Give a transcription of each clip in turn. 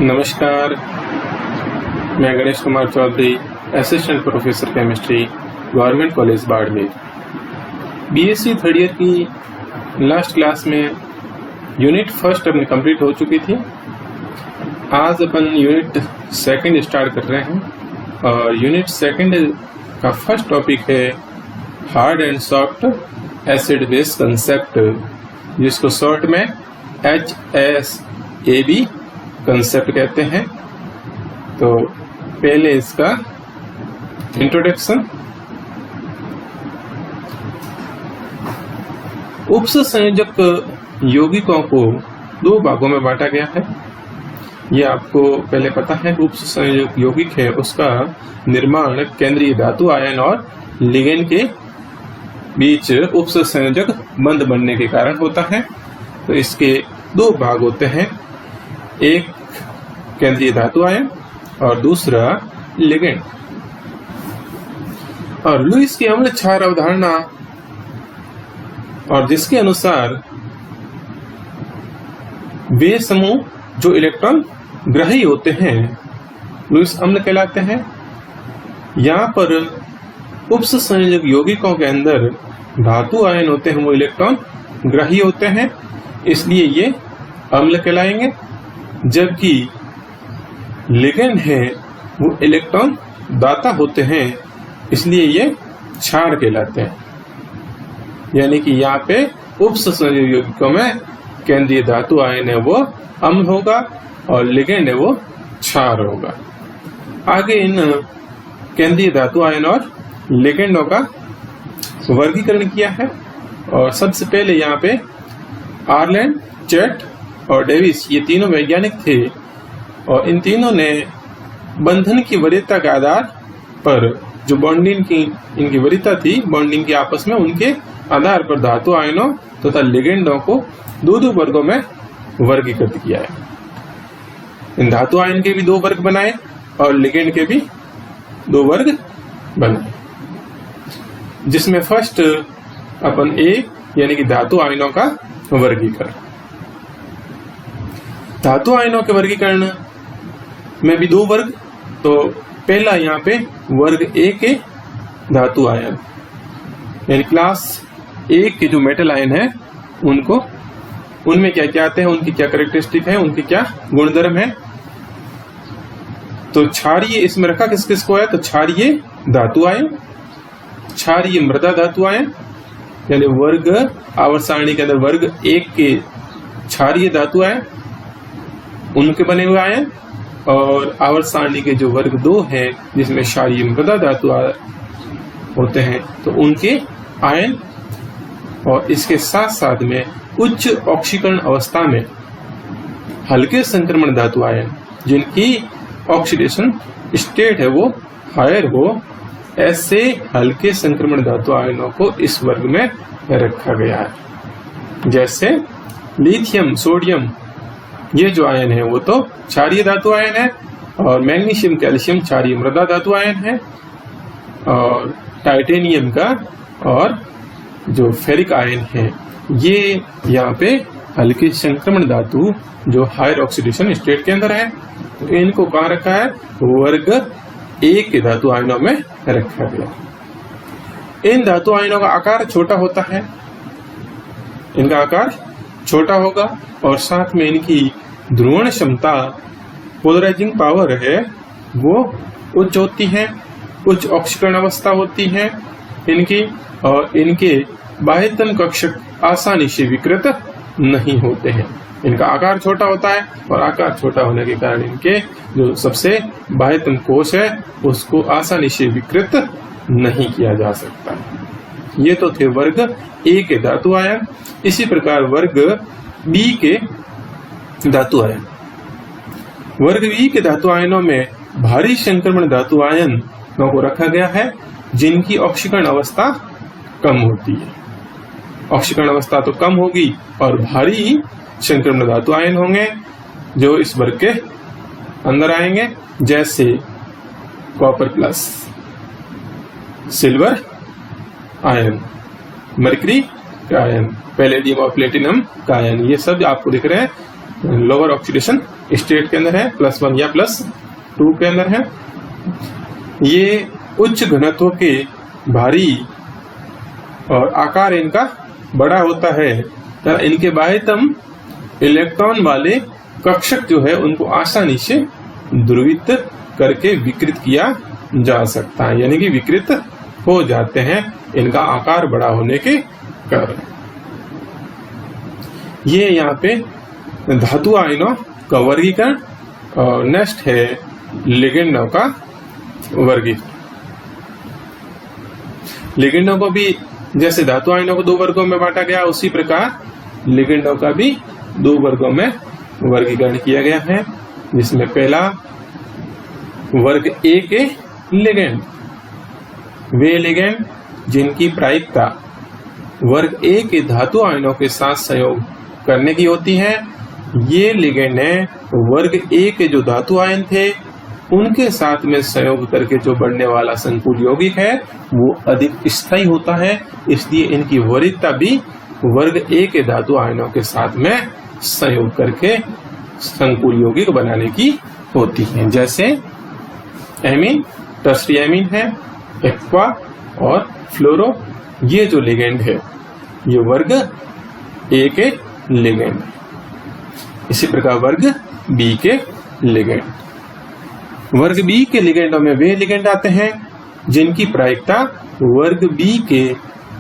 नमस्कार, मैं Ganesh Kumar Chaudhary, assistant professor chemistry, government college Barmer. BSc third year की लास्ट क्लास में यूनिट फर्स्ट अपनी कंप्लीट हो चुकी थी। आज अपन यूनिट सेकंड स्टार्ट कर रहे हैं और यूनिट सेकंड का फर्स्ट टॉपिक है hard and soft acid base concept, जिसको शॉर्ट में HSAB कंसेप्ट कहते हैं। तो पहले इसका इंट्रोडक्शन। उपसंयोजक यौगिकों को दो भागों में बांटा गया है। यह आपको पहले पता है कि उपसंयोजक यौगिक है उसका निर्माण केंद्रीय धातु आयन और लिगेंड के बीच उपसंयोजक बंध बनने के कारण होता है। तो इसके दो भाग होते हैं, एक केंद्रीय धातु आयन और दूसरा लिगेंड। और लुईस की अम्ल क्षार अवधारणा और जिसके अनुसार वे समूह जो इलेक्ट्रॉन ग्रही होते हैं लुईस अम्ल कहलाते हैं। यहाँ पर उपसंयोजक यौगिकों के अंदर धातु आयन होते हैं, वो इलेक्ट्रॉन ग्रही होते हैं, इसलिए ये अम्ल कहलाएंगे। जबकि लिगेंड है वो इलेक्ट्रॉन दाता होते हैं, इसलिए ये क्षार कहलाते हैं। यानी कि यहाँ पे उपसंयोजक यौगिकों में केंद्रीय धातु आयन है वो अम्ल होगा और लिगेंड है वो क्षार होगा। आगे इन केंद्रीय धातु आयन और लिगेंडों का वर्गीकरण किया है और सबसे पहले यहाँ पे आर्लैंड, चैट और डेविस ये तीनों वैज्ञानिक थे और इन तीनों ने बंधन की वरीयता के आधार पर जो बॉन्डिंग की इनकी वरीयता थी, बॉन्डिंग के आपस में उनके आधार पर धातु आयनों तथा लिगेंडों को दो वर्गों में वर्गीकृत किया है। इन धातु आयन के भी दो वर्ग बनाए और लिगेंड के भी दो वर्ग बनाए, जिसमें फर्स्ट अपन ए यानी कि धातु आयनों का वर्गीकरण। धातु आयनों के वर्गीकरण में भी दो वर्ग। तो पहला यहाँ पे वर्ग ए के धातु आयन यानी क्लास ए के जो मेटल आयन है उनको, उनमें क्या क्या आते हैं, उनकी क्या कैरेक्टरिस्टिक है, उनकी क्या गुणधर्म है। तो क्षारीय इसमें रखा किस किस को है, तो क्षारीय धातु आयन, क्षारीय मृदा धातु आयन यानी वर्ग आवर्त सारणी के अंदर वर्ग एक के क्षारीय धातु आयन उनके बने हुए आयन, और आवर्त सारणी के जो वर्ग दो हैं जिसमें क्षारीय मृदा धातु होते हैं तो उनके आयन, और इसके साथ साथ में उच्च ऑक्सीकरण अवस्था में हल्के संक्रमण धातु आयन जिनकी ऑक्सीडेशन स्टेट है वो हायर हो, ऐसे हल्के संक्रमण धातु आयनों को इस वर्ग में रखा गया है। जैसे लिथियम, सोडियम ये जो आयन है वो तो क्षारीय धातु आयन है, और मैग्नीशियम, कैल्शियम क्षारीय मृदा धातु आयन है, और टाइटेनियम का और जो फेरिक आयन है ये यहाँ पे हल्के संक्रमण धातु जो हायर ऑक्सीडेशन स्टेट के अंदर है। तो इनको कहाँ रखा है, वर्ग ए के धातु आयनों में रखा गया। इन धातु आयनों का आकार छोटा होता है, इनका आकार छोटा होगा और साथ में इनकी ध्रुवण क्षमता, पोलराइजिंग पावर है वो उच्च होती है, उच्च ऑक्सीकरण अवस्था होती है इनकी, और इनके बाह्यतम कक्षक आसानी से विकृत नहीं होते हैं। इनका आकार छोटा होता है और आकार छोटा होने के कारण इनके जो सबसे बाह्यतम कोश है उसको आसानी से विकृत नहीं किया जा सकता। ये तो थे वर्ग ए के धातु आयन। इसी प्रकार वर्ग बी के धातु आयन, वर्ग बी के धातु आयनों में भारी संक्रमण धातु आयन को रखा गया है जिनकी ऑक्सीकरण अवस्था कम होती है। ऑक्सीकरण अवस्था तो कम होगी और भारी संक्रमण धातु आयन होंगे जो इस वर्ग के अंदर आएंगे, जैसे copper plus, silver ion, mercury का आयन, पैलेडियम और प्लेटिनम का आयन, ये सब आपको दिख रहे हैं लोअर ऑक्सीडेशन स्टेट के अंदर है, +1 या +2 के अंदर है। ये उच्च घनत्व के भारी और आकार इनका बड़ा होता है तथा इनके बाह्यतम इलेक्ट्रॉन वाले कक्षक जो है उनको आसानी से ध्रुवित करके विकृत किया जा सकता है, यानी कि विकृत हो जाते हैं इनका आकार बड़ा होने के कारण। ये यहाँ पे धातु आयनों का वर्गीकरण और नेक्स्ट है लिगेंडों का वर्गीकरण। लिगेंडों को भी जैसे धातु आयनों को 2 वर्गों में बांटा गया, उसी प्रकार लिगेंडों का भी 2 वर्गों में वर्गीकरण किया गया है, जिसमें पहला वर्ग ए के लिगेंड, वे लिगेंड जिनकी प्रायिकता वर्ग ए के धातु आयनों के साथ संयोग करने की होती है। ये लिगेंड है वर्ग ए के जो धातु आयन थे उनके साथ में संयोग करके जो बढ़ने वाला संकुल यौगिक है वो अधिक स्थायी होता है, इसलिए इनकी वरीयता भी वर्ग ए के धातु आयनों के साथ में संयोग करके संकुल यौगिक बनाने की होती है। जैसे एमीन, टर्सरी एमीन है, एक्वा और फ्लोरो, ये जो लिगेंड है ये वर्ग ए के लिगेंड। इसी प्रकार वर्ग बी के लिगेंड, वर्ग बी के लिगेंडों में वे लिगेंड आते हैं जिनकी प्रायिकता वर्ग बी के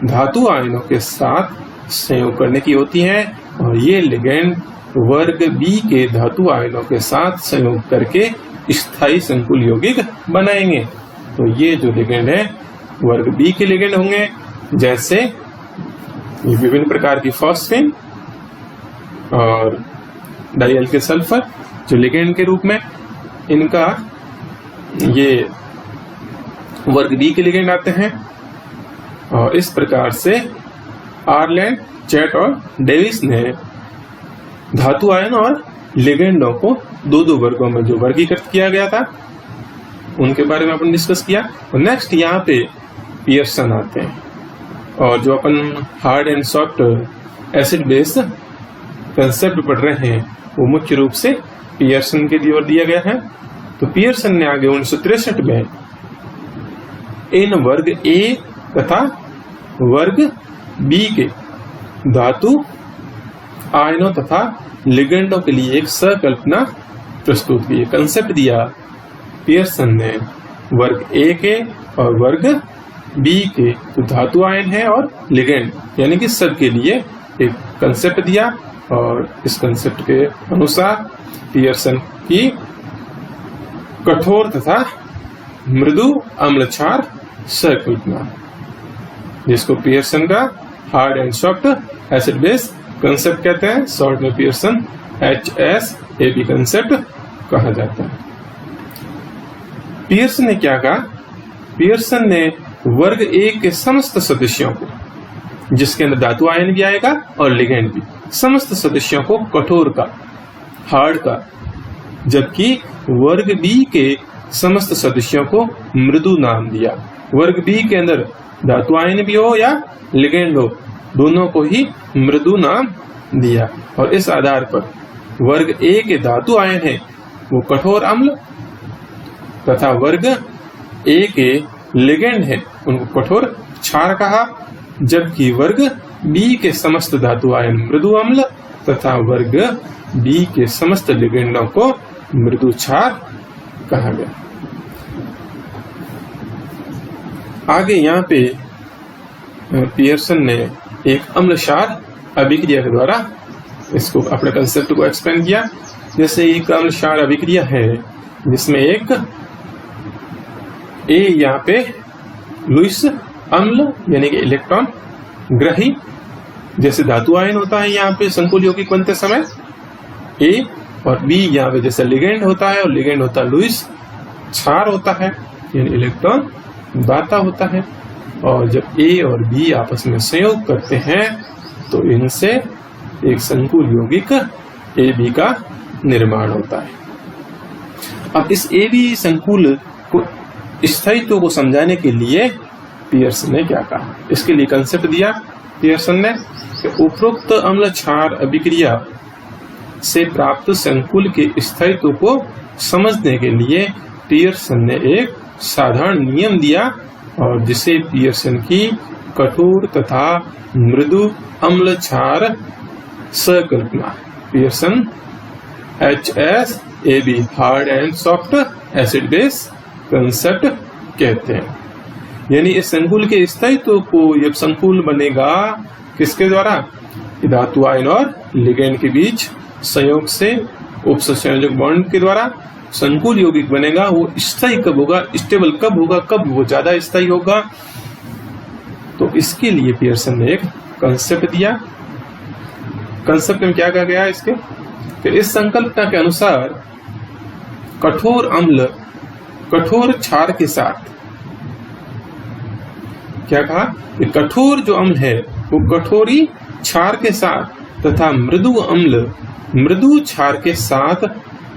धातु आयनों के साथ संयोग करने की होती है, और ये लिगेंड वर्ग बी के धातु आयनों के साथ संयोग करके स्थायी संकुल यौगिक बनाएंगे। तो ये जो लिगेंड है वर्ग बी के लिगेंड होंगे, जैसे विभिन्न प्रकार की फॉस्फेन और डाइअल्किल सल्फर जो लिगेंड के रूप में इनका ये वर्ग बी के लिगेंड आते हैं। और इस प्रकार से आर्लैंड, चैट और डेविस ने धातु आयन और लिगेंडों को 2-2 वर्गों में जो वर्गीकृत किया गया था उनके बारे में अपन डिस्कस किया। और नेक्स्ट यहाँ पे पियर्सन आते हैं, और जो अपन hard and soft acid base concept पढ़ रहे हैं वो मुख्य रूप से पियर्सन के ओर दिया गया है। तो पियर्सन ने आगे 1963 में इन वर्ग ए तथा वर्ग बी के धातु आयनों तथा लिगेंडों के लिए एक संकल्पना प्रस्तुत की, कंसेप्ट दिया पियर्सन ने वर्ग ए के और वर्ग बी के जो धातु आयन है और लिगेंड यानी कि सब के लिए एक कंसेप्ट दिया। और इस कंसेप्ट के अनुसार पियर्सन की कठोर तथा मृदु अम्ल क्षार संकल्पना, जिसको पियर्सन का hard and soft acid base concept कहते हैं, शॉर्ट में पियर्सन HSAB कंसेप्ट कहा जाता है। पियर्सन ने क्या कहा? पियर्सन ने वर्ग ए के समस्त सदस्यों को, जिसके अंदर धातु आयन भी आएगा और लिगेंड भी, समस्त सदस्यों को कठोर का, हार्ड का, जबकि वर्ग बी के समस्त सदस्यों को मृदु नाम दिया। वर्ग बी के अंदर धातु आयन भी हो या लिगेंड हो, दोनों को ही मृदु नाम दिया। और इस आधार पर वर्ग ए के धातु आयन है वो कठोर अम्ल, तथा वर्ग ए के लिगेंड है उनको कठोर क्षार कहा, जबकि वर्ग बी के समस्त धातु आयन मृदु अम्ल तथा वर्ग बी के समस्त लिगेंडों को मृदु क्षार कहा गया। आगे यहाँ पे पियर्सन ने एक अम्ल क्षार अभिक्रिया के द्वारा इसको अपने कंसेप्ट को एक्सपेंड किया। जैसे एक अम्ल क्षार अभिक्रिया है जिसमें एक ए यहाँ पे लुईस अम्ल यानी कि इलेक्ट्रॉन ग्रही जैसे धातु आयन होता है यहाँ पे संकुल यौगिक बनते समय ए, और बी यहाँ पे जैसे लिगेंड होता है और लिगेंड होता है लुईस क्षार होता है यानी इलेक्ट्रॉन दाता होता है। और जब ए और बी आपस में संयोग करते हैं तो इनसे एक संकुल यौगिक ए बी का निर्माण होता है। अब इस ए बी संकुल को स्थायित्व को समझाने के लिए पियर्सन ने क्या कहा, इसके लिए कंसेप्ट दिया पियर्सन ने कि उपरोक्त अम्ल क्षार अभिक्रिया से प्राप्त संकुल के स्थायित्व को समझने के लिए पियर्सन ने एक साधारण नियम दिया और जिसे पियर्सन की कठोर तथा मृदु अम्ल क्षार संकल्पना Pearson HSAB hard and soft acid base concept कहते हैं। यानी इस संकुल के स्थायित्व को जब संकुल बनेगा किसके द्वारा, धातु आयन और लिगेंड के बीच संयोग से उपसंयोजक बॉन्ड के द्वारा संकुल यौगिक बनेगा। वो स्थायी कब होगा, स्टेबल कब होगा, कब वो ज्यादा स्थायी होगा, तो इसके लिए पियर्सन ने एक कंसेप्ट दिया। कंसेप्ट में क्या कहा गया इसके कि इस संकल्पना के अनुसार कठोर अम्ल कठोर क्षार के साथ, क्या कहा कि कठोर जो अम्ल है वो कठोरी क्षार के साथ तथा मृदु अम्ल मृदु क्षार के साथ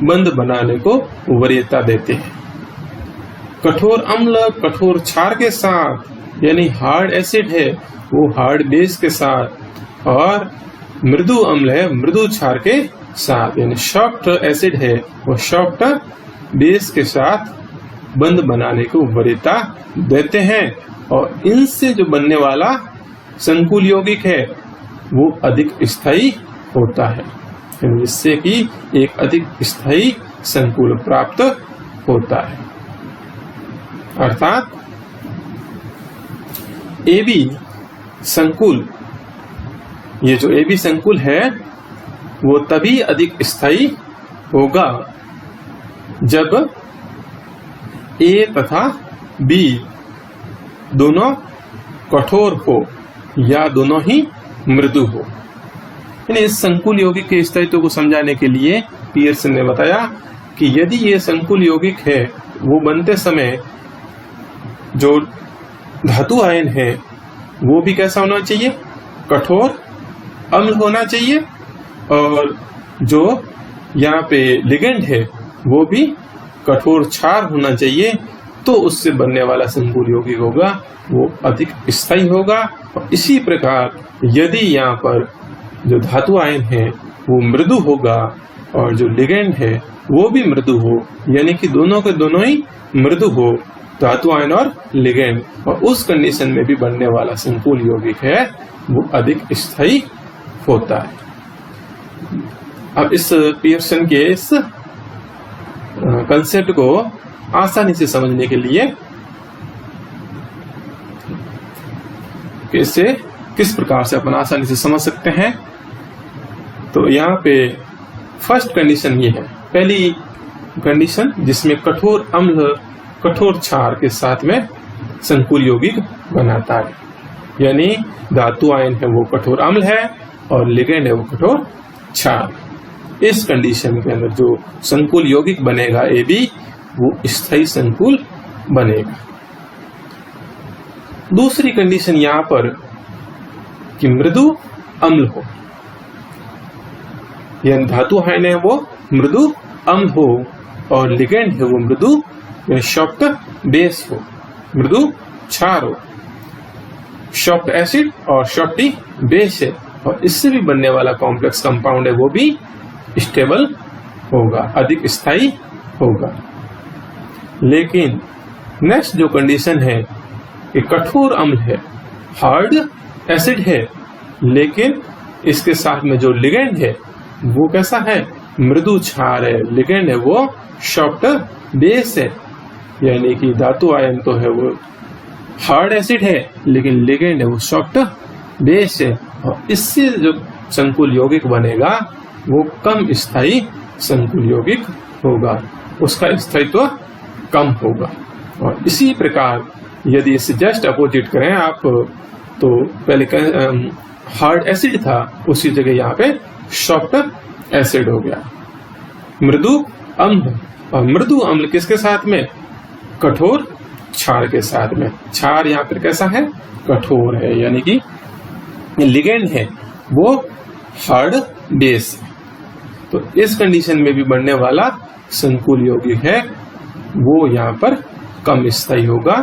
बंध बनाने को वरीयता देते हैं। कठोर अम्ल कठोर क्षार के साथ यानी हार्ड एसिड है वो हार्ड बेस के साथ, और मृदु अम्ल है मृदु क्षार के साथ यानी सॉफ्ट एसिड है वो सॉफ्ट बेस के साथ बंध बनाने को वरीयता देते हैं। और इनसे जो बनने वाला संकुल यौगिक है वो अधिक स्थायी होता है, जिससे कि एक अधिक स्थायी संकुल प्राप्त होता है। अर्थात AB संकुल, ये जो AB संकुल है वो तभी अधिक स्थायी होगा जब A तथा B दोनों कठोर हो या दोनों ही मृदु हो। इस संकुल यौगिक के स्थायित्व को समझाने के लिए पियर्सन ने बताया कि यदि ये संकुल यौगिक है वो बनते समय जो धातु आयन है वो भी कैसा होना चाहिए, कठोर अम्ल होना चाहिए, और जो यहाँ पे लिगेंड है वो भी कठोर क्षार होना चाहिए, तो उससे बनने वाला संकुल यौगिक होगा वो अधिक स्थायी होगा। और इसी प्रकार यदि यहाँ पर जो धातु आयन है वो मृदु होगा और जो लिगेंड है वो भी मृदु हो, यानी कि दोनों के दोनों ही मृदु हो, धातु आयन और लिगेंड, और उस कंडीशन में भी बनने वाला संकुल यौगिक है वो अधिक स्थायी होता है। अब इस पियर्सन के इस कंसेप्ट को आसानी से समझने के लिए इसे किस प्रकार से अपन आसानी से समझ सकते हैं, तो यहाँ पे फर्स्ट कंडीशन ये है, पहली कंडीशन जिसमें कठोर अम्ल कठोर क्षार के साथ में संकुल यौगिक बनाता है, यानी धातु आयन है वो कठोर अम्ल है और लिगेंड है वो कठोर क्षार। इस कंडीशन के अंदर जो संकुल यौगिक बनेगा AB वो स्थायी संकुल बनेगा। दूसरी कंडीशन यहाँ पर कि मृदु अम्ल हो, यानी धातु आयन है वो मृदु अम्ल हो और लिगेंड है वो मृदु सॉफ्ट बेस हो, मृदु क्षार हो, सॉफ्ट एसिड और सॉफ्टी बेस है, और इससे भी बनने वाला कॉम्प्लेक्स कंपाउंड है वो भी स्टेबल होगा, अधिक स्थायी होगा। लेकिन नेक्स्ट जो कंडीशन है कि कठोर अम्ल है, हार्ड एसिड है, लेकिन इसके साथ में जो लिगेंड है वो कैसा है, मृदु क्षार है, लिगेंड है वो सॉफ्ट बेस है, यानी कि धातु आयन तो है वो हार्ड एसिड है लेकिन लिगेंड है वो सॉफ्ट बेस है, और इससे जो संकुल यौगिक बनेगा वो कम स्थायी संकुल यौगिक होगा, उसका स्थायित्व कम होगा। और इसी प्रकार यदि इसे जस्ट अपोजिट करें आप, तो पहले हार्ड एसिड था उसी जगह यहाँ पे सॉफ्ट एसिड हो गया, मृदु अम्ल, और मृदु अम्ल किसके साथ में, कठोर क्षार के साथ में। क्षार यहाँ पर कैसा है, कठोर है, यानी कि लिगेंड है वो हार्ड बेस है। तो इस कंडीशन में भी बनने वाला संकुल यौगिक है वो यहाँ पर कम स्थायी होगा,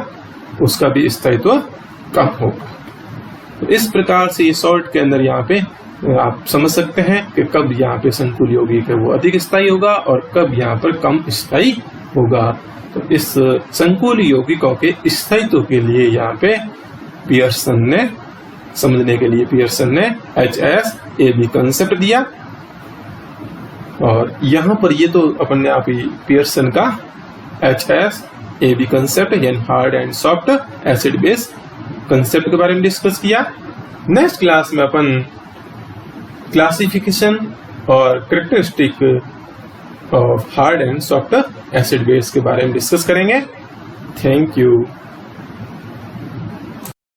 उसका भी स्थायित्व कम होगा। तो इस प्रकार से ये सॉल्ट के अंदर यहाँ पे आप समझ सकते हैं कि कब यहाँ पे संकुल यौगिक है वो अधिक स्थायी होगा और कब यहाँ पर कम स्थायी होगा। तो इस संकुल यौगिकों के स्थायित्व के लिए यहाँ पे पियर्सन ने समझने के लिए पियर्सन ने HSAB कंसेप्ट दिया। और यहाँ पर ये तो अपने आप ही पियर्सन का HSAB कंसेप्ट यानी hard and soft acid base concept के बारे में डिस्कस किया। नेक्स्ट क्लास में अपन क्लासिफिकेशन और characteristic of hard and soft acid base के बारे में डिस्कस करेंगे। Thank you.